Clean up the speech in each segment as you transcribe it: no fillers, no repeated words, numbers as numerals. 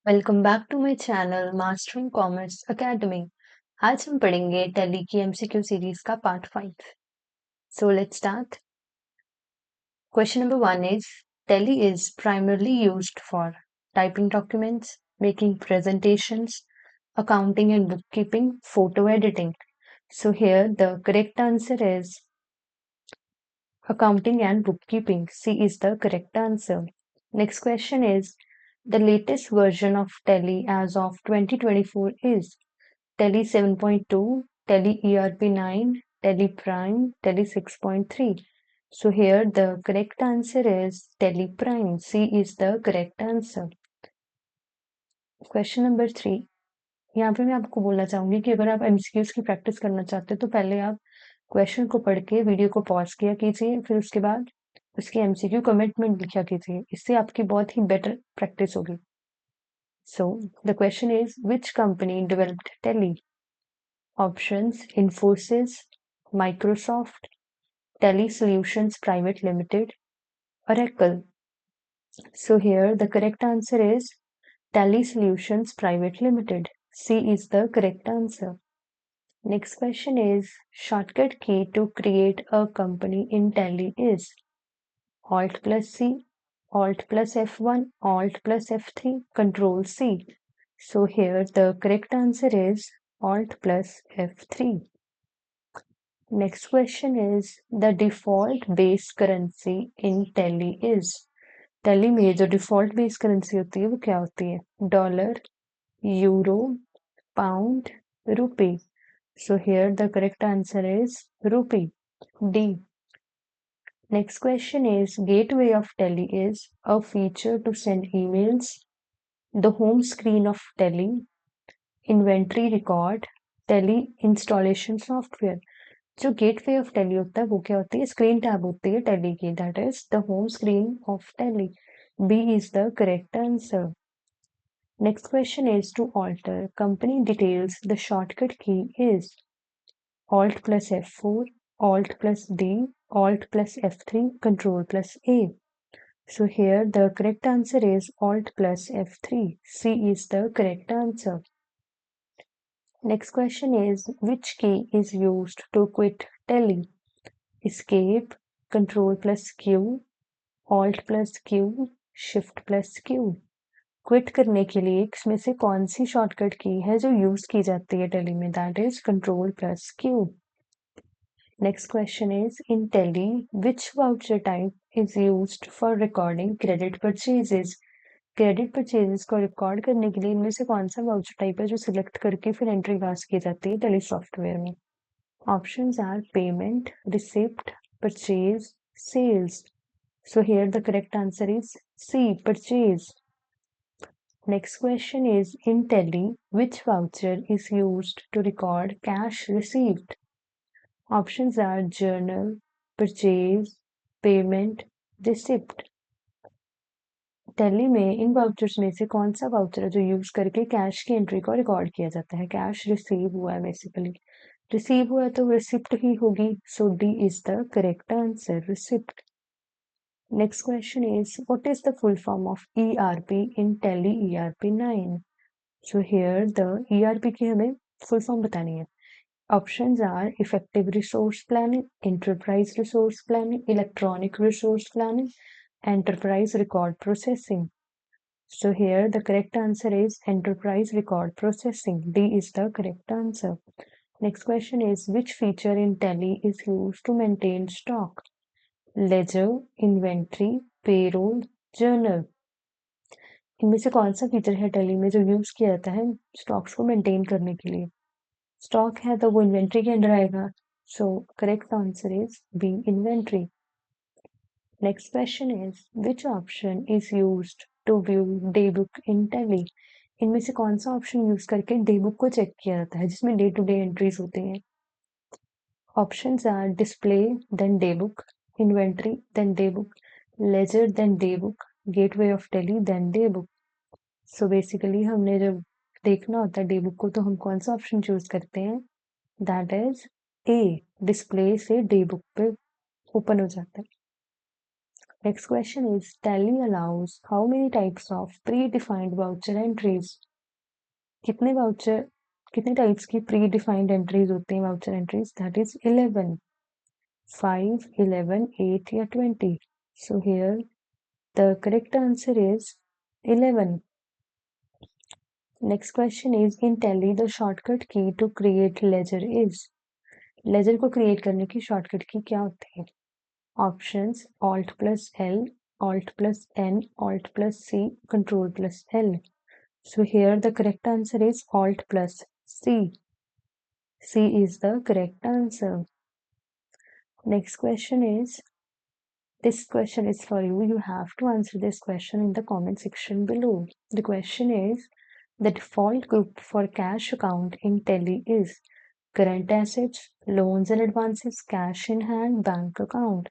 Welcome back to my channel mastering commerce academy. आज हम पढ़ेंगे टैली की एमसीक्यू सीरीज का part 5। So let's start. Question number 1 is Tally is primarily used for typing documents, making presentations, accounting and bookkeeping, photo editing. So here the correct answer is accounting and bookkeeping. C is the correct answer. Next question is the latest version of Tally as of 2024 is Tally 7.2, Tally ERP 9, Tally Prime, Tally 6.3. So here the correct answer is Tally Prime. C is the correct answer. Question number 3. यहाँ पे मैं आपको बोलना चाहूंगी कि अगर आप MCQs की प्रैक्टिस करना चाहते हो तो पहले आप क्वेश्चन को पढ़ के वीडियो को पॉज किया कीजिए, फिर उसके बाद उसकी एमसीक्यू कमिटमेंट लिखा कीजिए। इससे आपकी बहुत ही बेटर प्रैक्टिस होगी। So the question is which company developed Tally? Options Infosys, Microsoft, Tele Solutions Private Limited, Oracle. So here the correct answer is Tele Solutions Private Limited. C is the correct answer. Next question is shortcut key to create a company in Tally is Alt plus C, Alt plus F1, Alt plus F3, Control C. So here the correct answer is Alt plus F3. Next question is the default base currency in Tally is Tally में जो default base currency होती है वो क्या होती है? Dollar, euro, pound, rupee. So here the correct answer is rupee. D. Next question is gateway of Tally is a feature to send emails, the home screen of Tally, inventory record, Tally installation software. जो gateway of tele होता है वो क्या होती है? Screen tab होती है Tally की, that is the home screen of Tally. B is the correct answer. Next question is to alter company details the shortcut key is Alt plus F4, Alt plus D, Alt plus F3, Control plus A. So here the correct answer is Alt plus F3. C is the correct answer. Next question is which key is used to quit Tally? Escape, Control plus Q, Alt plus Q, Shift plus Q. Quit करने के लिए इसमें से कौन सी shortcut की है जो use की जाती है टेली में? That is control plus Q. Next question is in Tally which voucher type is used for recording credit purchases? Credit purchases को रिकॉर्ड करने के लिए इनमें से कौन सा वाउचर टाइप है जो सिलेक्ट करके फिर एंट्री पास की जाती है टेली सॉफ्टवेयर में? Options are payment, receipt, purchase, sales. So here the correct answer is C, purchase. Next question is in Tally, which voucher is used to record cash received? Options are journal, purchase, payment, receipt. Tally में इन vouchers में से कौन सा voucher है जो use करके cash की entry को रिकॉर्ड किया जाता है? कैश रिसीव हुआ है, बेसिकली रिसीव हुआ है तो रिसिप्ट ही होगी. So D is the correct answer, receipt. Next question is what is the full form of ERP in Tally ERP 9? So here the ERP की हमें full form बतानी है. Options are effective resource planning, enterprise resource planning, electronic resource planning, enterprise record processing. So here the correct answer is enterprise record processing. D is the correct answer. Next question is which feature in Tally is used to maintain stock? Ledger, inventory, payroll, journal. इनमें से कौन सा feature है Tally में जो use किया जाता है स्टॉक्स को मेंटेन करने के लिए? स्टॉक है तो वो इन्वेंट्री के अंडर आएगा. So correct answer is B, inventory. Next question is which option is used to view day book in Tally? इनमें से कौन सा ऑप्शन यूज करके डे बुक को चेक किया जाता है जिसमें डे टू डे एंट्रीज होती हैं? Options are display then day book, inventory then day book, ledger then day book, gateway of Tally then day book. So basically हमने जब देखना होता है डे बुक को तो हम कौन सा ऑप्शन चूज करते हैं? दैट इज ए, डिस्प्ले से डे बुक पे ओपन हो जाता है. Next question is Tally allows how many types of predefined voucher entries? कितने वाउचर कितने टाइप्स की प्री डिफाइंड एंट्रीज होती हैं वाउचर एंट्रीज? दैट इज 11, 5, 11, 8 या 20. So here the correct answer is 11. Next question is in Tally the shortcut key to create ledger is? Ledger को create करने की shortcut key क्या होती है? Options Alt plus L, Alt plus N, Alt plus C, Control plus L. So here the correct answer is Alt plus C. C is the correct answer. Next question is, this question is for you. You have to answer this question in the comment section below. The question is, the default group for cash account in Tally is current assets, loans and advances, cash in hand, bank account.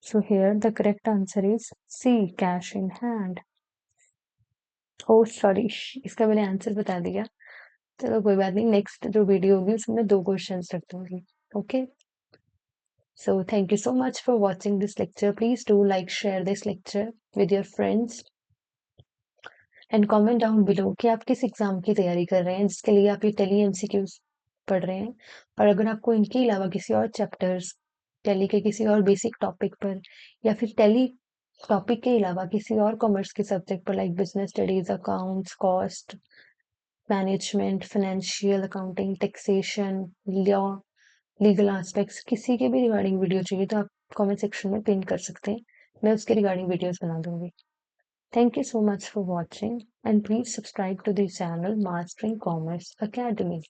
So here the correct answer is C, cash in hand. Oh sorry, इसका मैंने answer बता दिया. चलो कोई बात नहीं, next जो video होगी उसमें 2 क्वेश्चंस रख दूंगी. Okay. So thank you so much for watching this lecture. Please do like, share this lecture with your friends and comment down below कि आप किस एग्जाम की तैयारी कर रहे हैं जिसके लिए आप ये टेली एमसीक्यूज पढ़ रहे हैं. और अगर आपको इनके अलावा किसी और चैप्टर्स टेली के किसी और बेसिक टॉपिक पर या फिर टेली टॉपिक के अलावा किसी और कॉमर्स के सब्जेक्ट पर like business studies, accounts, cost management, financial accounting, taxation, law, legal aspects, किसी के भी रिगार्डिंग वीडियो चाहिए तो आप कमेंट सेक्शन में पिन कर सकते हैं. मैं उसके रिगार्डिंग वीडियोस बना दूंगी. Thank you so much for watching and please subscribe to the channel Mastering Commerce Academy.